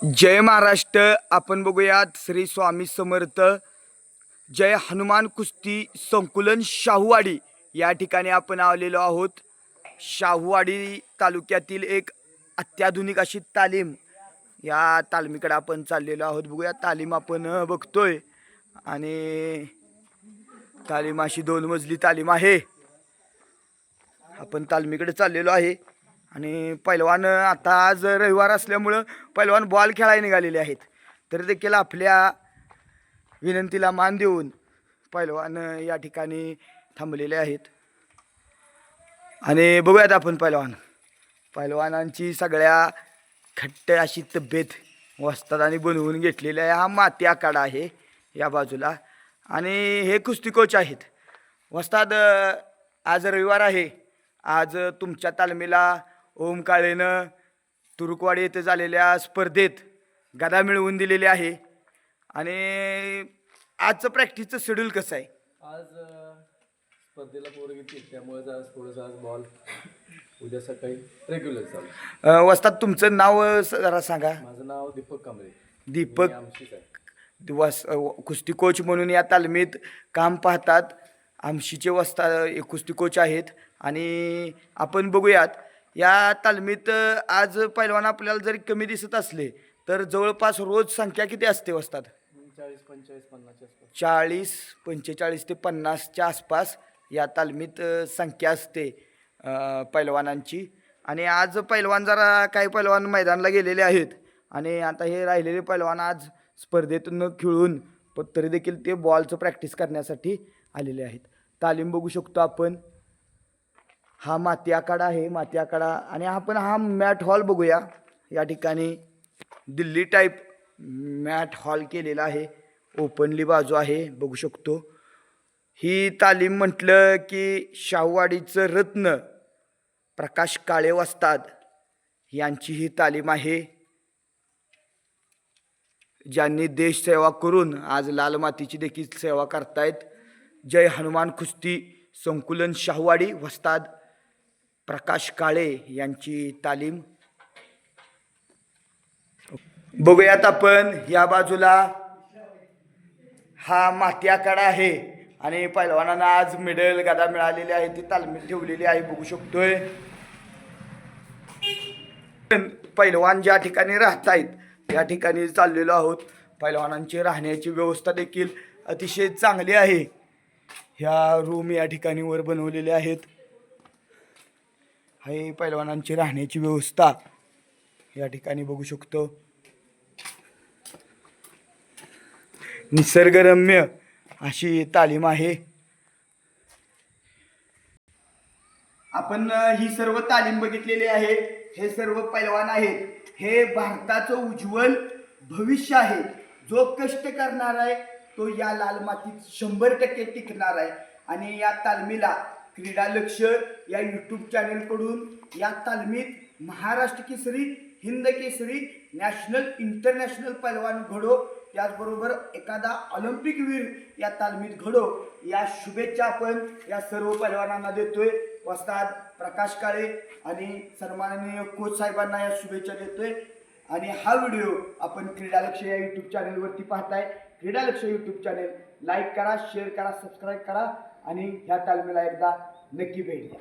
जय महाराष्ट्र. आपण बघूयात श्री स्वामी समर्थ जय हनुमान कुस्ती संकुलन शाहूवाडी या ठिकाणी आपण आलेलो आहोत. शाहूवाडी तालुक्यातील एक अत्याधुनिक अशी तालीम, या तालमीकडे आपण चाललेलो आहोत. बघूया तालीम आपण बघतोय आणि तालीम अशी 2 मजली तालीम आहे. आपण तालमीकडे चाललेलो आहे आणि पैलवान आता आज रविवार असल्यामुळं पैलवान बॉल खेळायला निघालेले आहेत. तर देखील आपल्या विनंतीला मान देऊन पैलवान या ठिकाणी थांबलेले आहेत. आणि बघूयात आपण पैलवानांची सगळ्या घट्ट अशी तब्येत वस्तादांनी बनवून घेतलेली आहे. हा माती आखाडा आहे या बाजूला आणि हे कुस्ती कोच आहेत. वस्ताद, आज रविवार आहे. आज तुमच्या तालमीला ओम काळेनं तुरुकवाडी येथे झालेल्या स्पर्धेत गदा मिळवून दिलेली आहे आणि आजचं प्रॅक्टिसचं शेड्यूल कसं आहे? आज स्पर्धेला पोरं घेतली त्यामुळे आज थोडंसं आज बॉल उद्या सकाळी रेग्युलर चालू. वस्ताद, तुमचं नाव जरा सांगा. माझं नाव दीपक कांबळे. दीपक आमचीच आहे. कुस्ती कोच म्हणून या तालमीत काम पाहतात. आमशीचे कुस्ती कोच आहेत. आणि आपण बघूयात या तालमीत आज पैलवान आपल्याला जरी कमी दिसत असले तर जवळपास रोज संख्या किती असते वस्ताद? 40-45 ते 50च्या आसपास या तालमीत संख्या असते पैलवानांची. आणि आज पैलवान जरा काही पैलवान मैदानाला गेलेले आहेत आणि आता हे राहिलेले पैलवान आज स्पर्धेतून खेळून तरी देखील ते बॉलचं प्रॅक्टिस करण्यासाठी आलेले आहेत. तालीम बघू शकतो आपण. हा माती आखाडा आहे, माती आखाडा. आणि आपण हा मॅट हॉल बघूया. या ठिकाणी दिल्ली टाईप मॅट हॉल केलेला आहे. ओपनली बाजू आहे, बघू शकतो. ही तालीम म्हटलं की शाहूवाडीचं रत्न प्रकाश काळे वस्ताद यांची ही तालीम आहे, ज्यांनी देश सेवा करून आज लाल मातीची देखील सेवा करतायत. जय हनुमान कुस्ती संकुलन शाहूवाडी वस्ताद प्रकाश काळे यांची तालीम बघूयात आपण. या बाजूला हा माती आखाडा आहे आणि पैलवानांना आज मेडल गदा मिळालेली आहे, ती तालमीत ठेवलेली आहे, बघू शकतोय. पैलवान ज्या ठिकाणी राहत आहेत या ठिकाणी चाललेलो आहोत. पैलवानांची राहण्याची व्यवस्था देखील अतिशय चांगली आहे. ह्या रूम या ठिकाणी वर बनवलेल्या आहेत. हे पैलवानांची राहण्याची व्यवस्था या ठिकाणी बघू शकतो. निसर्गरम्य अशी तालीम आहे. आपण ही सर्व तालीम बघितलेली आहे. हे सर्व पैलवान आहेत. हे भारताचं उज्ज्वल भविष्य आहे. जो कष्ट करणार आहे तो या लाल मातीत 100% टिकणार आहे. आणि या तालमीला क्रीडा लक्ष या यूट्यूब चॅनलकडून या तालमीत महाराष्ट्र केसरी, हिंद केसरी, नॅशनल इंटरनॅशनल पैलवान घडो, त्याचबरोबर एखादा ऑलिम्पिक वीर या तालमीत घडो, या शुभेच्छा आपण या सर्व पैलवानांना देतोय. वस्ताद प्रकाश काळे आणि सन्माननीय कोच साहेबांना या शुभेच्छा देतोय. आणि हा व्हिडिओ आपण क्रीडा लक्ष या यूट्यूब चॅनलवरती पाहताय. क्रीडा लक्ष यूट्यूब चॅनल लाईक करा, शेअर करा, सबस्क्राईब करा आणि ह्या तालमीला एकदा नक्की भेट द्या.